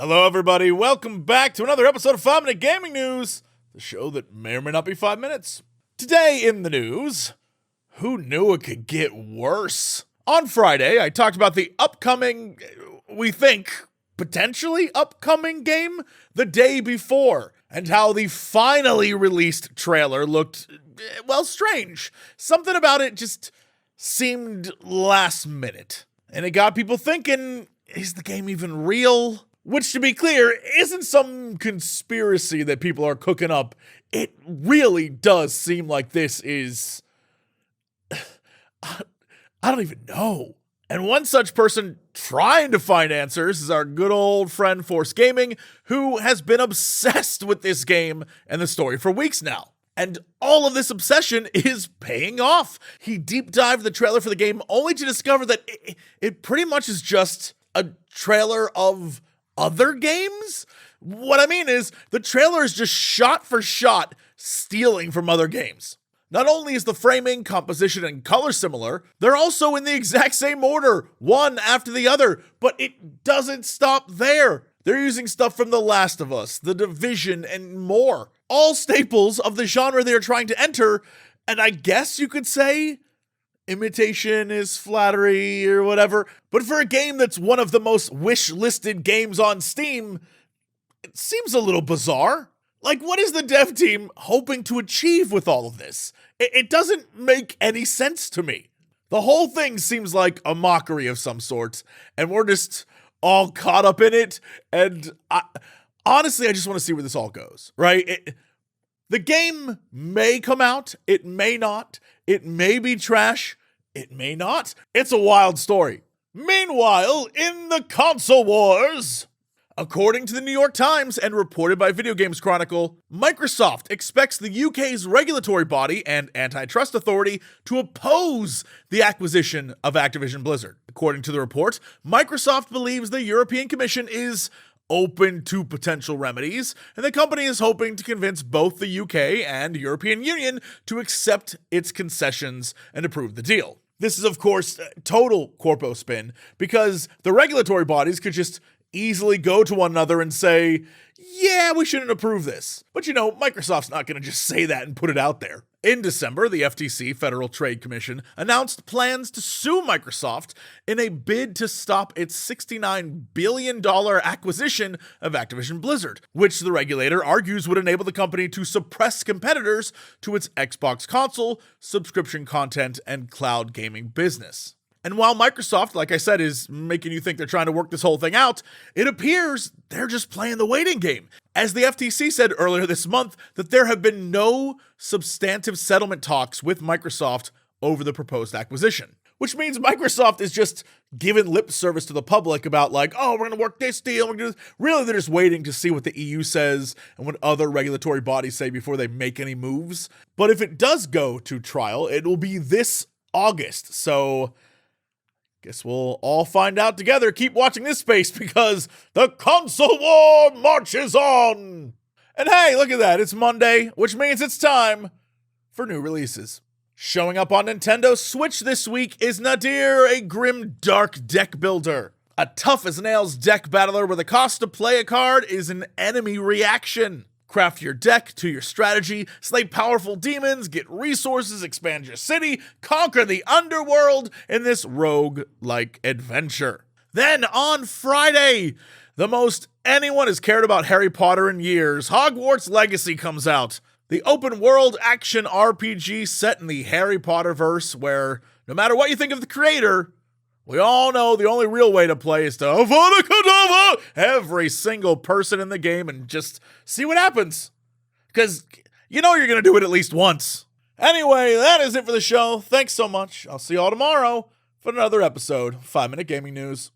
Hello, everybody. Welcome back to another episode of 5 Minute Gaming News, the show that may or may not be 5 minutes. Today in the news, who knew it could get worse? On Friday, I talked about the upcoming, we think, potentially upcoming game the day before, and how the finally released trailer looked, well, strange. Something about it just seemed last minute. And it got people thinking, is the game even real? Which, to be clear, isn't some conspiracy that people are cooking up. It really does seem like this is... I don't even know. And one such person trying to find answers is our good old friend Force Gaming, who has been obsessed with this game and the story for weeks now. And all of this obsession is paying off. He deep dived the trailer for the game only to discover that it pretty much is just a trailer of other games? What I mean is, the trailer is just shot for shot stealing from other games. Not only is the framing, composition, and color similar, they're also in the exact same order, one after the other, but it doesn't stop there. They're using stuff from The Last of Us, The Division, and more. All staples of the genre they're trying to enter, and I guess you could say imitation is flattery or whatever, but for a game that's one of the most wish-listed games on Steam, it seems a little bizarre. Like, what is the dev team hoping to achieve with all of this? It doesn't make any sense to me. The whole thing seems like a mockery of some sort, and we're just all caught up in it, and honestly, I just want to see where this all goes, right? The game may come out, it may not, it may be trash, it may not. It's a wild story. Meanwhile, in the console wars, according to the New York Times and reported by Video Games Chronicle, Microsoft expects the UK's regulatory body and antitrust authority to oppose the acquisition of Activision Blizzard. According to the report, Microsoft believes the European Commission is open to potential remedies, and the company is hoping to convince both the UK and European Union to accept its concessions and approve the deal. This is, of course, total corpo spin, because the regulatory bodies could just easily go to one another and say, yeah, we shouldn't approve this. But you know, Microsoft's not going to just say that and put it out there. In December, the FTC, Federal Trade Commission, announced plans to sue Microsoft in a bid to stop its $69 billion acquisition of Activision Blizzard, which the regulator argues would enable the company to suppress competitors to its Xbox console, subscription content, and cloud gaming business. And while Microsoft, like I said, is making you think they're trying to work this whole thing out, it appears they're just playing the waiting game. As the FTC said earlier this month, that there have been no substantive settlement talks with Microsoft over the proposed acquisition. Which means Microsoft is just giving lip service to the public about like, oh, we're going to work this deal. We're gonna do this. Really, they're just waiting to see what the EU says and what other regulatory bodies say before they make any moves. But if it does go to trial, it will be this August. So guess we'll all find out together. Keep watching this space because the console war marches on. And hey, look at that. It's Monday, which means it's time for new releases. Showing up on Nintendo Switch this week is Nadir, a grim, dark deck builder. A tough-as-nails deck battler where the cost to play a card is an enemy reaction. Craft your deck to your strategy, slay powerful demons, get resources, expand your city, conquer the underworld in this rogue-like adventure. Then on Friday, the most anyone has cared about Harry Potter in years, Hogwarts Legacy comes out. The open-world action RPG set in the Harry Potter verse where, no matter what you think of the creator, we all know the only real way to play is to Avada Kedavra every single person in the game and just see what happens. Because you know you're going to do it at least once. Anyway, that is it for the show. Thanks so much. I'll see you all tomorrow for another episode of 5 Minute Gaming News.